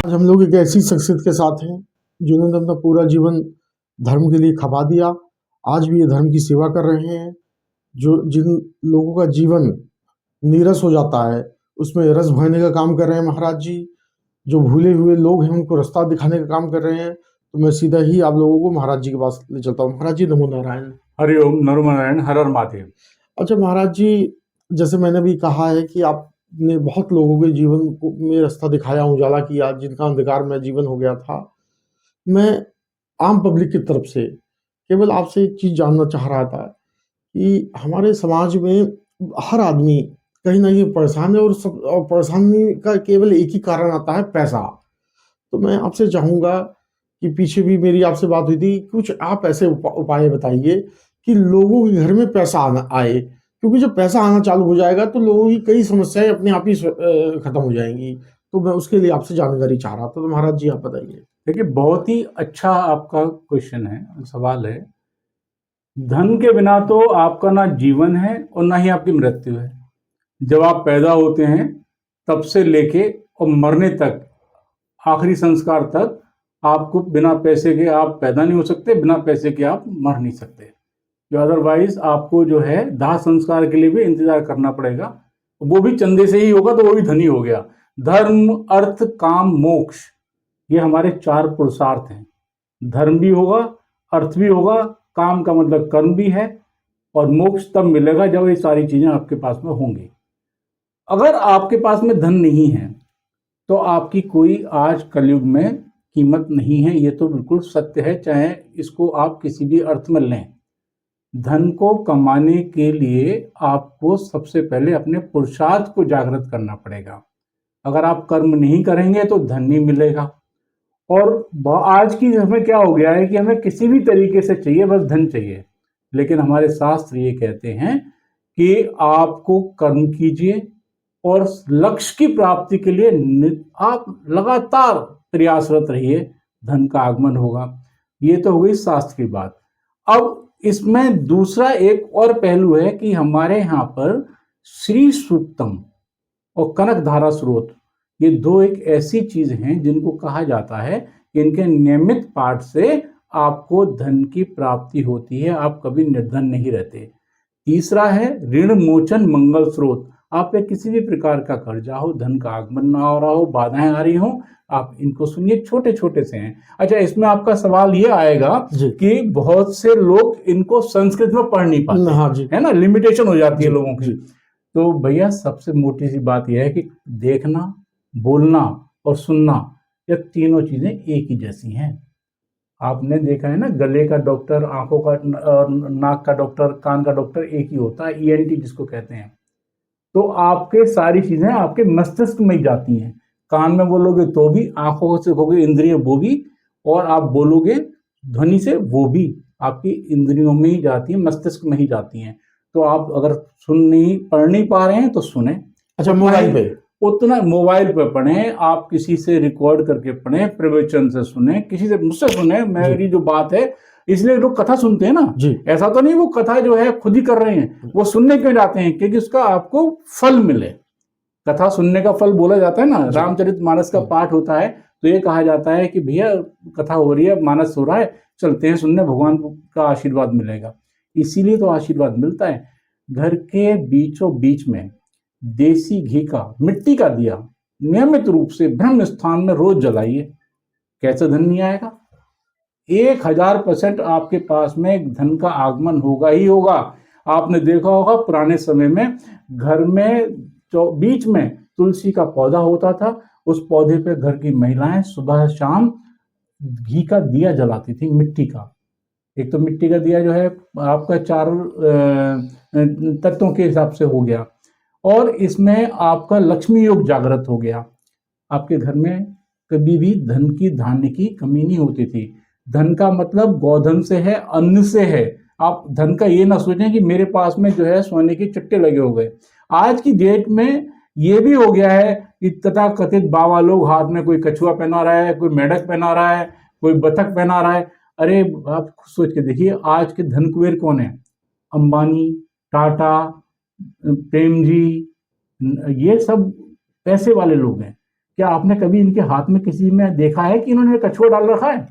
आज हम लोग एक ऐसी शख्सियत के साथ हैं जिन्होंने अपना पूरा जीवन धर्म के लिए खपा दिया। आज भी ये धर्म की सेवा कर रहे हैं। जो जिन लोगों का जीवन नीरस हो जाता है उसमें रस भरने का काम कर रहे हैं महाराज जी। जो भूले हुए लोग हैं उनको रास्ता दिखाने का काम कर रहे हैं। तो मैं सीधा ही आप लोगों को महाराज जी के पास ले चलता हूँ। महाराज जी नमो नारायण। हरिओम नमो नारायण, हर हर महादेव। अच्छा महाराज जी, जैसे मैंने भी कहा है कि आपने बहुत लोगों के जीवन में रास्ता दिखाया, उजाला किया, जिनका अंधकार में जीवन हो गया था। मैं आम पब्लिक की तरफ से केवल आपसे एक चीज़ जानना चाह रहा था कि हमारे समाज में हर आदमी कहीं ना कहीं परेशान है, और परेशानी का केवल एक ही कारण आता है, पैसा। तो मैं आपसे चाहूँगा कि पीछे भी मेरी आपसे बात हुई थी, कुछ आप ऐसे उपाय बताइए कि लोगों के घर में पैसा आए, क्योंकि जब पैसा आना चालू हो जाएगा तो लोगों की कई समस्याएं अपने आप ही खत्म हो जाएंगी। तो मैं उसके लिए आपसे जानकारी चाह रहा था। तो महाराज जी आप बताइए। देखिए, बहुत ही अच्छा आपका क्वेश्चन है, सवाल है। धन के बिना तो आपका ना जीवन है और ना ही आपकी मृत्यु है। जब आप पैदा होते हैं तब से लेके और मरने तक, आखिरी संस्कार तक, आपको बिना पैसे के आप पैदा नहीं हो सकते, बिना पैसे के आप मर नहीं सकते। जो अदरवाइज आपको जो है दाह संस्कार के लिए भी इंतजार करना पड़ेगा, वो भी चंदे से ही होगा, तो वो भी धनी हो गया। धर्म, अर्थ, काम, मोक्ष, ये हमारे 4 पुरुषार्थ हैं। धर्म भी होगा, अर्थ भी होगा, काम का मतलब कर्म भी है, और मोक्ष तब मिलेगा जब ये सारी चीजें आपके पास में होंगी। अगर आपके पास में धन नहीं है तो आपकी कोई आज कलयुग में कीमत नहीं है। ये तो बिल्कुल सत्य है, चाहे इसको आप किसी भी अर्थ में लें। धन को कमाने के लिए आपको सबसे पहले अपने पुरुषार्थ को जागृत करना पड़ेगा। अगर आप कर्म नहीं करेंगे तो धन नहीं मिलेगा। और आज की हमें क्या हो गया है कि हमें किसी भी तरीके से चाहिए, बस धन चाहिए। लेकिन हमारे शास्त्र ये कहते हैं कि आपको कर्म कीजिए और लक्ष्य की प्राप्ति के लिए आप लगातार प्रयासरत रहिए, धन का आगमन होगा। ये तो हो गई शास्त्र की बात। अब इसमें दूसरा एक और पहलू है कि हमारे यहाँ पर श्री सूक्तम और कनक धारा स्रोत, ये 2 एक ऐसी चीज हैं जिनको कहा जाता है कि इनके नियमित पाठ से आपको धन की प्राप्ति होती है, आप कभी निर्धन नहीं रहते। तीसरा है ऋण मोचन मंगल स्रोत। आप पे किसी भी प्रकार का कर्जा हो, धन का आगमन ना हो रहा हो, बाधाएं आ रही हो, आप इनको सुनिए, छोटे छोटे से हैं। अच्छा, इसमें आपका सवाल ये आएगा कि बहुत से लोग इनको संस्कृत में पढ़ नहीं पाते। हाँ जी, है ना, लिमिटेशन हो जाती है लोगों की। तो भैया सबसे मोटी सी बात यह है कि देखना, बोलना और सुनना, ये तीनों चीजें एक ही जैसी हैं। आपने देखा है ना, गले का डॉक्टर, आंखों का, नाक का डॉक्टर, कान का डॉक्टर एक ही होता है, ईएनटी जिसको कहते हैं। तो आपके सारी चीजें आपके मस्तिष्क में ही जाती हैं। कान में बोलोगे तो भी, आंखों से होगे इंद्रिय वो भी, और आप बोलोगे ध्वनि से वो भी आपकी इंद्रियों में ही जाती है, मस्तिष्क में ही जाती हैं। तो आप अगर पढ़ नहीं पा रहे हैं तो सुने। अच्छा, मोबाइल पे उतना मोबाइल पे पढ़ें, आप किसी से रिकॉर्ड करके पढ़ें, प्रवचन से सुने, किसी से, मुझसे सुने। मेरी जो बात है, इसलिए लोग कथा सुनते हैं ना जी। ऐसा तो नहीं वो कथा जो है खुद ही कर रहे हैं, वो सुनने क्यों जाते हैं? क्योंकि उसका आपको फल मिले। कथा सुनने का फल बोला जाता है ना। रामचरितमानस का पाठ होता है तो ये कहा जाता है कि भैया कथा हो रही है, मानस हो रहा है, चलते हैं सुनने, भगवान का आशीर्वाद मिलेगा। इसीलिए तो आशीर्वाद मिलता है। घर के बीचों बीच में देसी घी का, मिट्टी का दिया नियमित रूप से ब्रह्म स्थान में रोज जलाइए। कैसे धन नहीं आएगा? 1000% आपके पास में धन का आगमन होगा ही होगा। आपने देखा होगा पुराने समय में घर में बीच में तुलसी का पौधा होता था, उस पौधे पे घर की महिलाएं सुबह शाम घी का दिया जलाती थी, मिट्टी का। एक तो मिट्टी का दिया जो है आपका 4 तत्वों के हिसाब से हो गया, और इसमें आपका लक्ष्मी योग जागृत हो गया। आपके घर में कभी भी धन की, धान्य की कमी नहीं होती थी। धन का मतलब गोधन से है, अन्न से है। आप धन का ये ना सोचें कि मेरे पास में जो है सोने के चट्टे लगे हो गए। आज की डेट में ये भी हो गया है कि तथा कथित बाबा लोग हाथ में कोई कछुआ पहना रहा है, कोई मेढक पहना रहा है, कोई बतख पहना रहा है। अरे आप सोच के देखिए, आज के धन कुबेर कौन है? अंबानी, टाटा, प्रेम जी, ये सब पैसे वाले लोग हैं। क्या आपने कभी इनके हाथ में किसी में देखा है कि इन्होंने कछुआ डाल रखा है,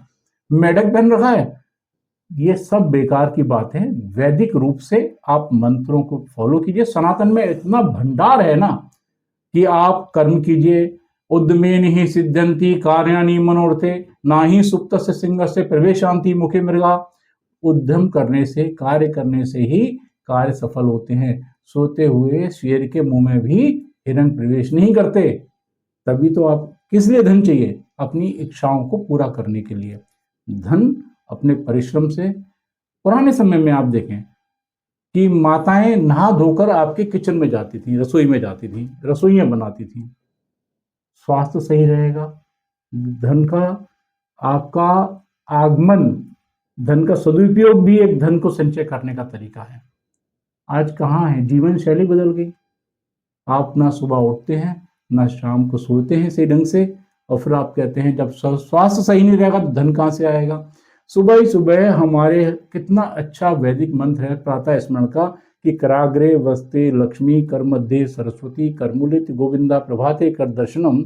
मेढक पहन रखा है? ये सब बेकार की बात है। वैदिक रूप से आप मंत्रों को फॉलो कीजिए। सनातन में इतना भंडार है ना कि आप कर्म कीजिए। उद्यमेन ही सिद्ध्यंति कार्याणि मनोरथे, ना ही सुप्त से सिंह से प्रवेशांति मुखे मृगा। उद्यम करने से, कार्य करने से ही कार्य सफल होते हैं। सोते हुए शेर के मुंह में भी हिरण प्रवेश नहीं करते। तभी तो आप किस लिए धन चाहिए? अपनी इच्छाओं को पूरा करने के लिए। धन अपने परिश्रम से, पुराने समय में आप देखें कि माताएं नहा धोकर आपके किचन में जाती थी, रसोई में जाती थी, रसोइयां बनाती थी। स्वास्थ्य सही रहेगा। धन का आपका आगमन, धन का सदुपयोग भी एक धन को संचय करने का तरीका है। आज कहाँ है? जीवन शैली बदल गई। आप ना सुबह उठते हैं, ना शाम को सोते हैं सही ढंग से, और फिर आप कहते हैं जब स्वास्थ्य सही नहीं रहेगा तो धन कहाँ से आएगा? सुबह ही सुबह हमारे कितना अच्छा वैदिक मंत्र है प्रातः स्मरण का कि कराग्रे वस्ते लक्ष्मी, कर मध्य सरस्वती, करमूलित गोविंदा, प्रभाते कर दर्शनम,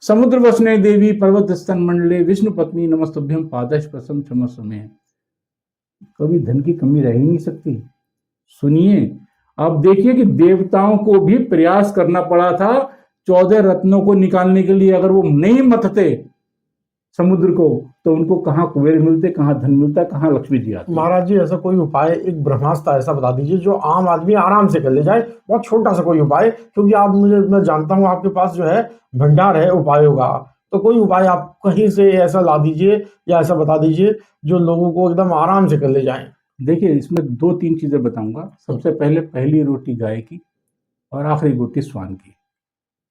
समुद्र वसने देवी, पर्वत स्तन मंडले, विष्णु पत्नी नमस्तुभ्यम, पादश प्रसम क्षमस्व में। कभी धन की कमी रह ही नहीं सकती। सुनिए, अब देखिए कि देवताओं को भी प्रयास करना पड़ा था 14 रत्नों को निकालने के लिए। अगर वो नहीं मथते समुद्र को तो उनको कहाँ कुबेर मिलते, कहाँ धन मिलता, कहाँ लक्ष्मी जी आती। महाराज जी, ऐसा कोई उपाय, एक ब्रह्मास्त्र ऐसा बता दीजिए जो आम आदमी आराम से कर ले जाए, बहुत छोटा सा कोई उपाय, क्योंकि मैं जानता हूँ आपके पास जो है भंडार है उपायों का। तो कोई उपाय आप कहीं से ऐसा ला दीजिए या ऐसा बता दीजिए जो लोगों को एकदम आराम से कर ले जाए। देखिए, इसमें 2-3 चीजें बताऊंगा। सबसे पहले पहली रोटी गाय की और आखिरी रोटी स्वान की।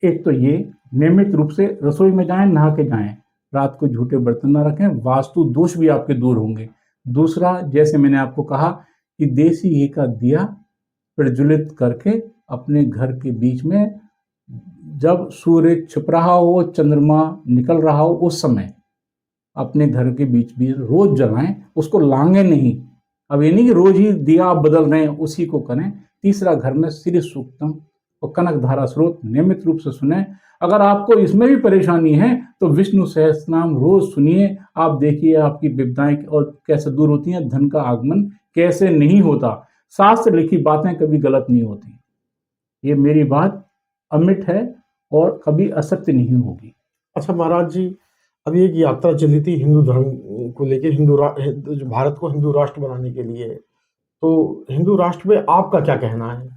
एक तो ये नियमित रूप से रसोई में जाएं, नहा के जाएं, रात को झूठे बर्तन ना रखें, वास्तु दोष भी आपके दूर होंगे। दूसरा, जैसे मैंने आपको कहा कि देसी घी का दिया प्रज्वलित करके अपने घर के बीच में, जब सूर्य छिप रहा हो, चंद्रमा निकल रहा हो, उस समय अपने घर के बीच भी रोज जलाएं, उसको लांगे नहीं। अब ये नहीं कि रोज ही दिया आप बदल रहे हैं, उसी को करें। तीसरा, घर में श्री सूक्तम और कनक धारा स्रोत नियमित रूप से सुने। अगर आपको इसमें भी परेशानी है तो विष्णु सहस्त्रनाम रोज सुनिए। आप देखिए आपकी विपदाएं और कैसे दूर होती हैं, धन का आगमन कैसे नहीं होता। शास्त्र लिखी बातें कभी गलत नहीं होती। ये मेरी बात अमिट है और कभी असत्य नहीं होगी। अच्छा महाराज जी, अभी एक यात्रा चली थी हिंदू धर्म को लेके, जो भारत को हिंदू राष्ट्र बनाने के लिए, तो हिंदू राष्ट्र पे आपका क्या कहना है?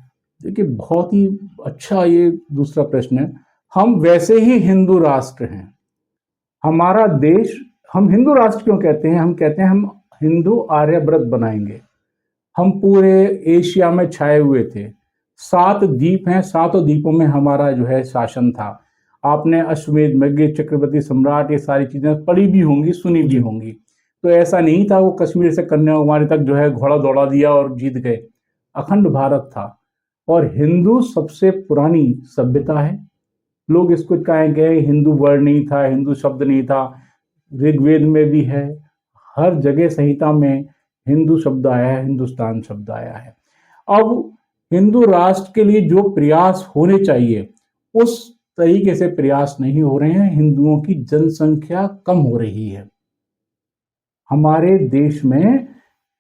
देखिए, बहुत ही अच्छा ये दूसरा प्रश्न है। हम वैसे ही हिंदू राष्ट्र हैं। हमारा देश, हम हिंदू राष्ट्र क्यों कहते हैं? हम कहते हैं हम हिंदू आर्यव्रत बनाएंगे। हम पूरे एशिया में छाए हुए थे। 7 द्वीप हैं, 7 द्वीपों में हमारा जो है शासन था। आपने अश्वमेध यज्ञ, चक्रवर्ती सम्राट, ये सारी चीजें पढ़ी भी होंगी, सुनी भी होंगी। तो ऐसा नहीं था वो कश्मीर से कन्याकुमारी तक जो है घोड़ा दौड़ा दिया और जीत गए। अखंड भारत था। और हिंदू सबसे पुरानी सभ्यता है। लोग इसको कहेंगे हिंदू वर्ड नहीं था, हिंदू शब्द नहीं था। ऋग्वेद में भी है, हर जगह संहिता में हिंदू शब्द आया है, हिंदुस्तान शब्द आया है। अब हिंदू राष्ट्र के लिए जो प्रयास होने चाहिए उस तरीके से प्रयास नहीं हो रहे हैं। हिंदुओं की जनसंख्या कम हो रही है। हमारे देश में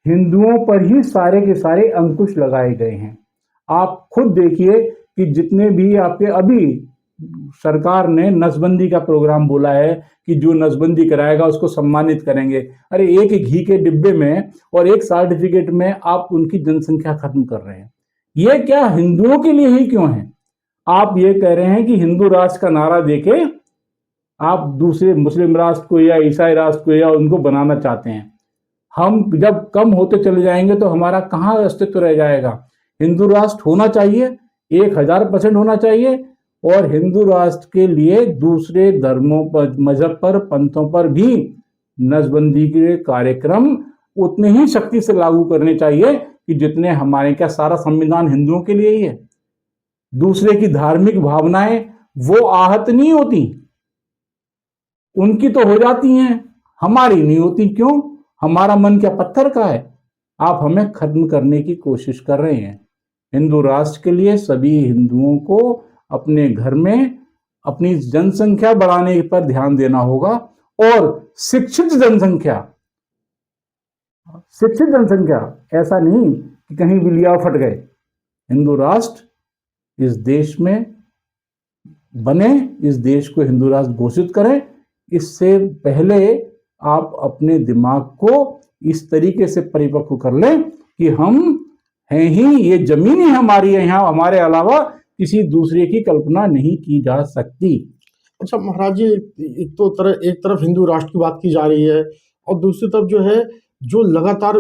हिंदुओं पर ही सारे के सारे अंकुश लगाए गए हैं। आप खुद देखिए कि जितने भी आपके, अभी सरकार ने नसबंदी का प्रोग्राम बोला है कि जो नसबंदी कराएगा उसको सम्मानित करेंगे। अरे एक घी के डिब्बे में और एक सर्टिफिकेट में आप उनकी जनसंख्या खत्म कर रहे हैं। ये क्या हिंदुओं के लिए ही क्यों है? आप ये कह रहे हैं कि हिंदू राष्ट्र का नारा देके आप दूसरे मुस्लिम राष्ट्र को या ईसाई राष्ट्र को या उनको बनाना चाहते हैं। हम जब कम होते चले जाएंगे तो हमारा कहाँ अस्तित्व रह जाएगा? हिंदू राष्ट्र होना चाहिए, 1000% होना चाहिए। और हिंदू राष्ट्र के लिए दूसरे धर्मों पर, मजहब पर, पंथों पर भी नसबंदी के कार्यक्रम उतने ही शक्ति से लागू करने चाहिए कि जितने हमारे। क्या सारा संविधान हिंदुओं के लिए ही है? दूसरे की धार्मिक भावनाएं वो आहत नहीं होती, उनकी तो हो जाती हैं, हमारी नहीं होती। क्यों? हमारा मन क्या पत्थर का है? आप हमें खत्म करने की कोशिश कर रहे हैं। हिंदू राष्ट्र के लिए सभी हिंदुओं को अपने घर में अपनी जनसंख्या बढ़ाने पर ध्यान देना होगा और शिक्षित जनसंख्या, ऐसा नहीं कि कहीं भी लिया फट गए। हिंदू राष्ट्र इस देश में बने, इस देश को हिंदू राष्ट्र घोषित करें। इससे पहले आप अपने दिमाग को इस तरीके से परिपक्व कर लें कि हम हैं ही, ये जमीन ही हमारी है, यहाँ हमारे अलावा किसी दूसरे की कल्पना नहीं की जा सकती। अच्छा महाराज जी, एक तरफ हिंदू राष्ट्र की बात की जा रही है और दूसरी तरफ जो है, जो लगातार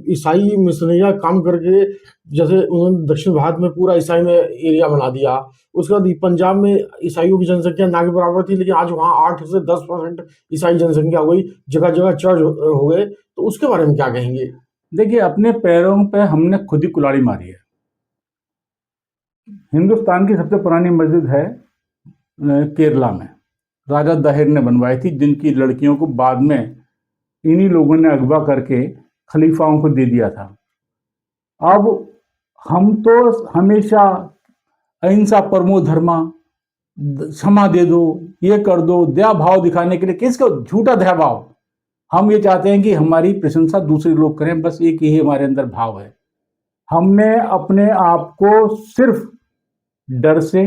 ईसाई मिशनरियाँ काम करके, जैसे उन्होंने दक्षिण भारत में पूरा ईसाई में एरिया बना दिया, उसके बाद पंजाब में ईसाइयों की जनसंख्या ना के बराबर थी, लेकिन आज वहाँ 8 से 10% ईसाई जनसंख्या हो गई, जगह जगह चर्च हो गए, तो उसके बारे में क्या कहेंगे? देखिए, अपने पैरों पे हमने खुद ही कुल्हाड़ी मारी है। हिंदुस्तान की सबसे पुरानी मस्जिद है केरला में, राजा दहेर ने बनवाई थी, जिनकी लड़कियों को बाद में इन्हीं लोगों ने अगवा करके खलीफाओं को दे दिया था। अब हम तो हमेशा अहिंसा परमो धर्मा, क्षमा दे दो, ये कर दो, दया भाव दिखाने के लिए, किसको झूठा दया भाव, हम ये चाहते हैं कि हमारी प्रशंसा दूसरे लोग करें, बस एक ही हमारे अंदर भाव है। हमने अपने आप को सिर्फ डर से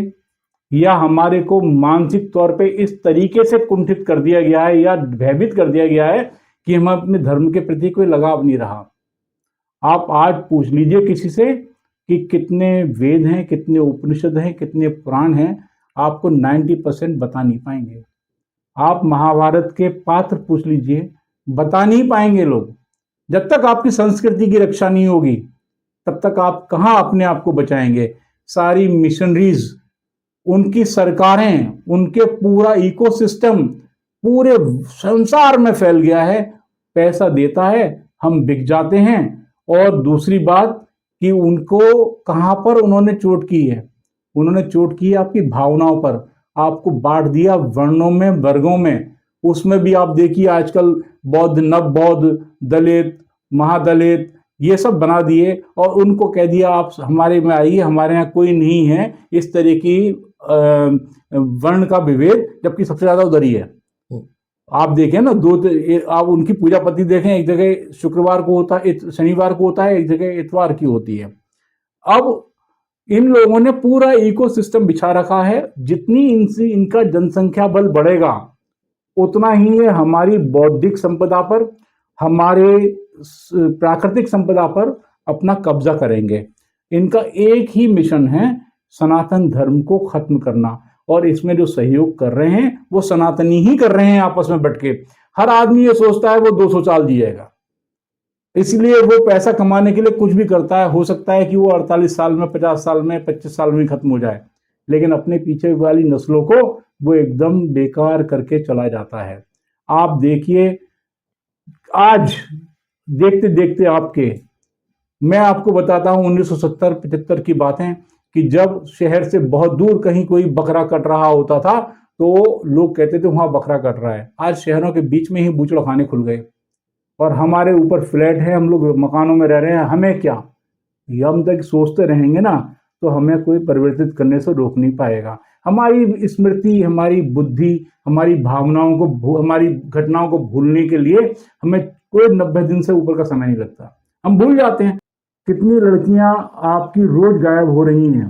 या हमारे को मानसिक तौर पे इस तरीके से कुंठित कर दिया गया है या भयभीत कर दिया गया है कि हम अपने धर्म के प्रति कोई लगाव नहीं रहा। आप आज पूछ लीजिए किसी से कि कितने वेद हैं, कितने उपनिषद हैं, कितने पुराण हैं, आपको 90% बता नहीं पाएंगे। आप महाभारत के पात्र पूछ लीजिए, बता नहीं पाएंगे लोग। जब तक आपकी संस्कृति की रक्षा नहीं होगी तब तक आप कहाँ अपने आप को बचाएंगे। सारी मिशनरीज, उनकी सरकारें, उनके पूरा इकोसिस्टम पूरे संसार में फैल गया है, पैसा देता है, हम बिक जाते हैं। और दूसरी बात कि उनको कहाँ पर उन्होंने चोट की है, उन्होंने चोट की है आपकी भावनाओं पर, आपको बांट दिया वर्णों में, वर्गों में। उसमें भी आप देखिए आजकल बौद्ध, नव बौद्ध, दलित, महादलित, ये सब बना दिए और उनको कह दिया आप हमारे में आइए, हमारे यहाँ कोई नहीं है इस तरह की वर्ण का विभेद, जबकि सबसे ज्यादा उधर ही है। आप देखें ना, आप उनकी पूजा पद्धति देखें, एक जगह शुक्रवार को होता है, शनिवार को होता है, एक जगह इतवार की होती है। अब इन लोगों ने पूरा इकोसिस्टम बिछा रखा है। जितनी इनका जनसंख्या बल बढ़ेगा उतना ही ये हमारी बौद्धिक संपदा पर, हमारे प्राकृतिक संपदा पर अपना कब्जा करेंगे। इनका एक ही मिशन है, सनातन धर्म को खत्म करना। और इसमें जो सहयोग कर रहे हैं वो सनातनी ही कर रहे हैं आपस में बैठ के। हर आदमी ये सोचता है वो 200 साल जिएगा, इसलिए वो पैसा कमाने के लिए कुछ भी करता है। हो सकता है कि वो 48 साल में, 50 साल में, 25 साल में खत्म हो जाए, लेकिन अपने पीछे वाली नस्लों को वो एकदम बेकार करके चला जाता है। आप देखिए, आज देखते देखते मैं आपको बताता हूं 1970-75 की बातें, कि जब शहर से बहुत दूर कहीं कोई बकरा कट रहा होता था तो लोग कहते थे वहां बकरा कट रहा है। आज शहरों के बीच में ही बूचड़खाने खुल गए और हमारे ऊपर फ्लैट है, हम लोग मकानों में रह रहे हैं, हमें क्या। ये हम तक सोचते रहेंगे ना तो हमें कोई परिवर्तित करने से रोक नहीं पाएगा। हमारी स्मृति, हमारी बुद्धि, हमारी भावनाओं को, हमारी घटनाओं को भूलने के लिए हमें कोई 90 दिन से ऊपर का समय नहीं लगता, हम भूल जाते हैं। कितनी लड़कियां आपकी रोज गायब हो रही हैं,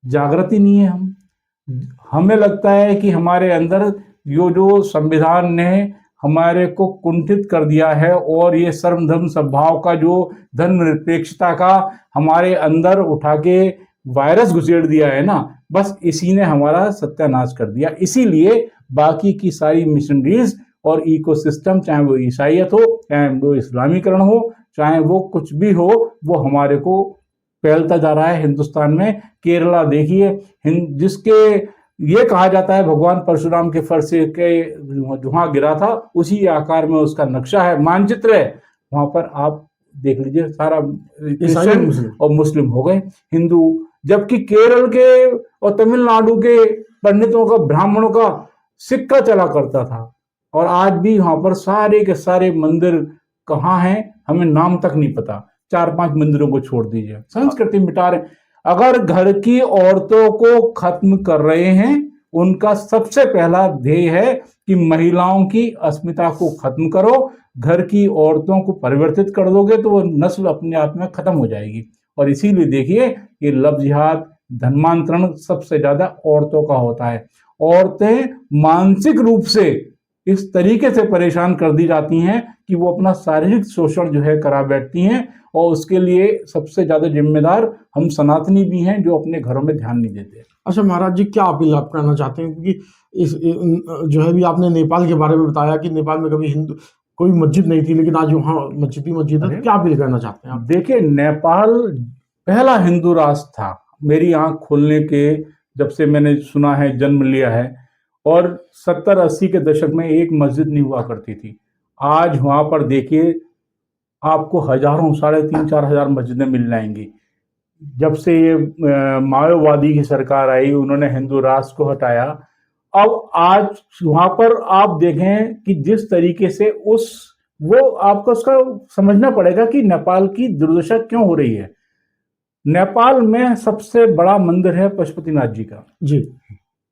जागृति नहीं है। हमें लगता है कि हमारे अंदर जो संविधान ने हमारे को कुंठित कर दिया है और ये सर्व धर्म सद्भाव का, जो धर्मनिरपेक्षता का हमारे अंदर उठा के वायरस घुसेड़ दिया है ना, बस इसी ने हमारा सत्यानाश कर दिया। इसीलिए बाकी की सारी मिशनरीज और इकोसिस्टम, चाहे वो ईसाईयत हो, चाहे वो इस्लामीकरण हो, चाहे वो कुछ भी हो, वो हमारे को फैलता जा रहा है हिंदुस्तान में। केरला देखिए, जिसके ये कहा जाता है भगवान परशुराम के फर्श के जहां गिरा था उसी आकार में उसका नक्शा है, मानचित्र है, वहां पर आप देख लीजिए सारा क्रिश्चियन और मुस्लिम हो गए, हिंदू। जबकि केरल के और तमिलनाडु के पंडितों का, ब्राह्मणों का सिक्का चला करता था, और आज भी वहां पर सारे के सारे मंदिर कहाँ हैं हमें नाम तक नहीं पता। 4-5 मंदिरों को छोड़ दीजिए, संस्कृति मिटा रहे। अगर घर की औरतों को खत्म कर रहे हैं उनका सबसे पहला ध्येय है कि महिलाओं की अस्मिता को खत्म करो। घर की औरतों को परिवर्तित कर दोगे तो वो नस्ल अपने आप में खत्म हो जाएगी। और इसीलिए देखिए ये लव जिहाद, धर्मांतरण सबसे ज्यादा औरतों का होता है। औरतें मानसिक रूप से इस तरीके से परेशान कर दी जाती हैं कि वो अपना शारीरिक शोषण जो है करा बैठती हैं, और उसके लिए सबसे ज्यादा जिम्मेदार हम सनातनी भी हैं जो अपने घरों में ध्यान नहीं देते। अच्छा महाराज जी, क्या अपील आप करना चाहते हैं? क्योंकि जो है भी आपने नेपाल के बारे में बताया कि नेपाल में कभी हिंदू कोई मस्जिद नहीं थी, लेकिन आज वहाँ मस्जिद है, तो क्या अपील करना चाहते हैं आप? देखिए, नेपाल पहला हिंदू राष्ट्र था मेरी आंख खोलने के जब से मैंने सुना है, जन्म लिया है। और 70-80 के दशक में एक मस्जिद नहीं हुआ करती थी। आज वहां पर देखिए आपको हजारों, 3,500-4,000 मस्जिदें मिल जाएंगी। जब से ये माओवादी की सरकार आई, उन्होंने हिंदू राष्ट्र को हटाया। अब आज वहां पर आप देखें कि जिस तरीके से वो आपको उसका समझना पड़ेगा कि नेपाल की दुर्दशा क्यों हो रही है। नेपाल में सबसे बड़ा मंदिर है पशुपतिनाथ जी का जी।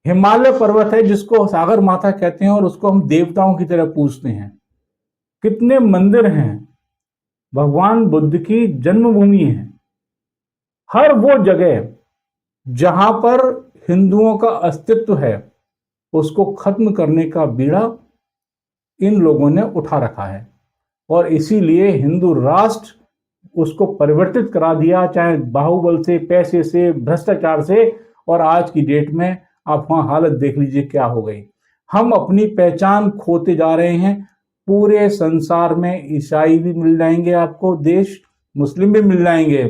हिमालय पर्वत है जिसको सागर माता कहते हैं, और उसको हम देवताओं की तरह पूजते हैं। कितने मंदिर हैं, भगवान बुद्ध की जन्मभूमि है। हर वो जगह जहां पर हिंदुओं का अस्तित्व है उसको खत्म करने का बीड़ा इन लोगों ने उठा रखा है, और इसीलिए हिंदू राष्ट्र उसको परिवर्तित करा दिया, चाहे बाहुबल से, पैसे से, भ्रष्टाचार से। और आज की डेट में आप वहां हालत देख लीजिए क्या हो गई। हम अपनी पहचान खोते जा रहे हैं। पूरे संसार में ईसाई भी मिल जाएंगे आपको देश, मुस्लिम भी मिल जाएंगे,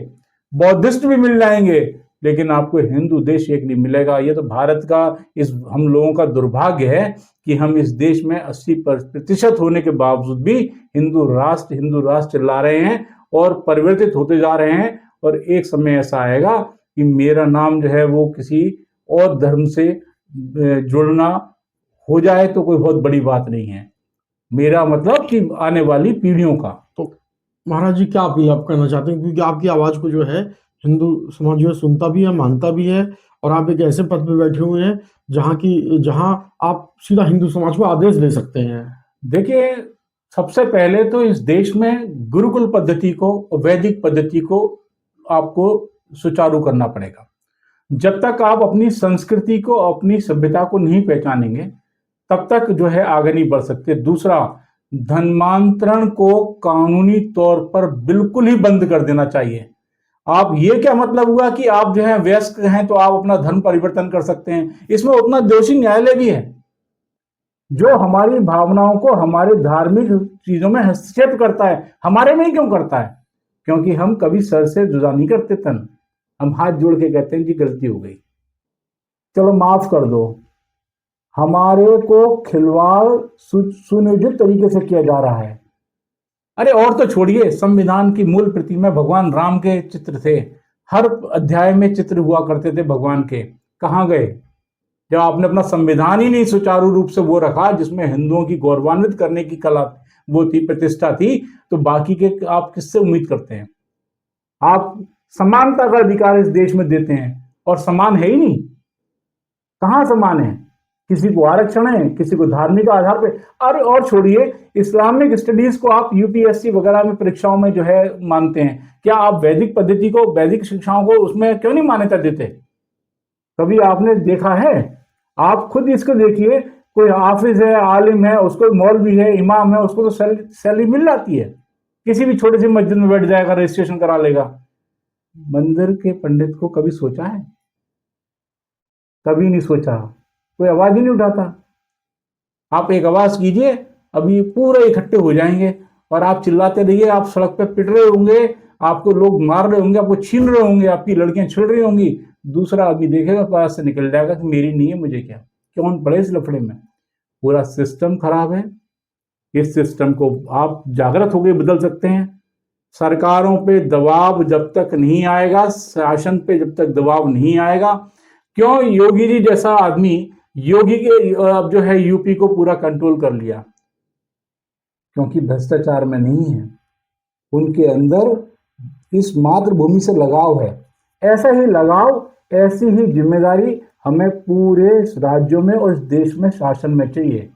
बौद्धिस्ट भी मिल जाएंगे, लेकिन आपको हिंदू देश एक नहीं मिलेगा। ये तो भारत का, इस हम लोगों का दुर्भाग्य है कि हम इस देश में 80% होने के बावजूद भी हिंदू राष्ट्र चिल्ला रहे हैं और परिवर्तित होते जा रहे हैं। और एक समय ऐसा आएगा कि मेरा नाम जो है वो किसी और धर्म से जुड़ना हो जाए तो कोई बहुत बड़ी बात नहीं है। मेरा मतलब कि आने वाली पीढ़ियों का। तो महाराज जी, क्या अपील आप करना चाहते हैं? क्योंकि आपकी आवाज को जो है हिंदू समाज जो है सुनता भी है, मानता भी है, और आप एक ऐसे पद पे बैठे हुए हैं जहां आप सीधा हिंदू समाज को आदेश दे सकते हैं। देखिए, सबसे पहले तो इस देश में गुरुकुल पद्धति को, वैदिक पद्धति को आपको सुचारू करना पड़ेगा। जब तक आप अपनी संस्कृति को, अपनी सभ्यता को नहीं पहचानेंगे, तब तक जो है आगे नहीं बढ़ सकते। दूसरा, धर्मांतरण को कानूनी तौर पर बिल्कुल ही बंद कर देना चाहिए। आप ये क्या मतलब हुआ कि आप जो है वयस्क हैं तो आप अपना धर्म परिवर्तन कर सकते हैं? इसमें उतना दोषी न्यायालय भी है जो हमारी भावनाओं को, हमारे धार्मिक चीजों में हस्तक्षेप करता है। हमारे में ही क्यों करता है? क्योंकि हम कभी सर से जुदा नहीं करते तन, हम हाथ जोड़ के कहते हैं कि गलती हो गई, चलो माफ कर दो। हमारे को खिलवाड़ सुनियोजित तरीके से किया जा रहा है। अरे और तो छोड़िए, संविधान की मूल प्रति में भगवान राम के चित्र थे, हर अध्याय में चित्र हुआ करते थे भगवान के। कहाँ गए जब आपने अपना संविधान ही नहीं सुचारू रूप से वो रखा जिसमें हिंदुओं की गौरवान्वित करने की कला वो थी, प्रतिष्ठा थी, तो बाकी के आप किससे उम्मीद करते हैं? आप समानता का अधिकार इस देश में देते हैं और समान है ही नहीं। कहाँ समान है? किसी को आरक्षण है, किसी को धार्मिक आधार पे। अरे और छोड़िए, इस्लामिक स्टडीज को आप यूपीएससी वगैरह में परीक्षाओं में जो है मानते हैं, क्या आप वैदिक पद्धति को, वैदिक शिक्षाओं को उसमें क्यों नहीं मान्यता देते? कभी आपने देखा है? आप खुद इसको देखिए, कोई हाफिज है, आलिम है, उसको मौलवी है, इमाम है, उसको तो सैलरी मिल जाती है, किसी भी छोटे से मस्जिद में बैठ जाएगा, रजिस्ट्रेशन करा लेगा। मंदिर के पंडित को कभी सोचा है? कभी नहीं सोचा, कोई आवाज ही नहीं उठाता। आप एक आवाज कीजिए, अभी पूरे इकट्ठे हो जाएंगे और आप चिल्लाते रहिए, आप सड़क पे पिट रहे होंगे, आपको लोग मार रहे होंगे, आपको छीन रहे होंगे, आपकी लड़कियां छिड़ रही होंगी। दूसरा आदमी देखेगा, पास से निकल जाएगा कि मेरी नहीं है, मुझे क्या, कौन पड़े इस लफड़े में। पूरा सिस्टम खराब है। इस सिस्टम को आप जागृत होकर बदल सकते हैं। सरकारों पे दबाव जब तक नहीं आएगा, शासन पे जब तक दबाव नहीं आएगा, क्यों योगी जी जैसा आदमी, योगी के अब जो है यूपी को पूरा कंट्रोल कर लिया, क्योंकि भ्रष्टाचार में नहीं है, उनके अंदर इस मातृभूमि से लगाव है। ऐसा ही लगाव, ऐसी ही जिम्मेदारी हमें पूरे राज्यों में और इस देश में शासन में चाहिए।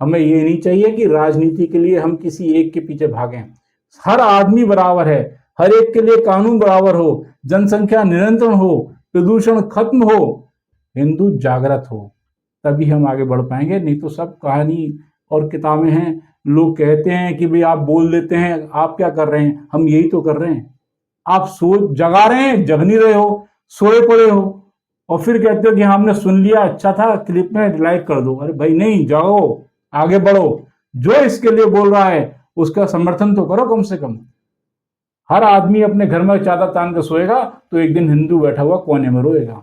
हमें ये नहीं चाहिए कि राजनीति के लिए हम किसी एक के पीछे भागें। हर आदमी बराबर है, हर एक के लिए कानून बराबर हो, जनसंख्या नियंत्रण हो, प्रदूषण खत्म हो, हिंदू जागृत हो, तभी हम आगे बढ़ पाएंगे। नहीं तो सब कहानी और किताबें हैं। लोग कहते हैं कि भाई आप बोल देते हैं, आप क्या कर रहे हैं? हम यही तो कर रहे हैं। आप सोच जगा रहे हैं, जग नहीं रहे हो, सोए पड़े हो, और फिर कहते हो कि हमने सुन लिया, अच्छा था, क्लिप में लाइक कर दो। अरे भाई नहीं, जाओ, आगे बढ़ो। जो इसके लिए बोल रहा है उसका समर्थन तो करो कम से कम। हर आदमी अपने घर में चादर तान के सोएगा तो एक दिन हिंदू बैठा हुआ कोने में रोएगा।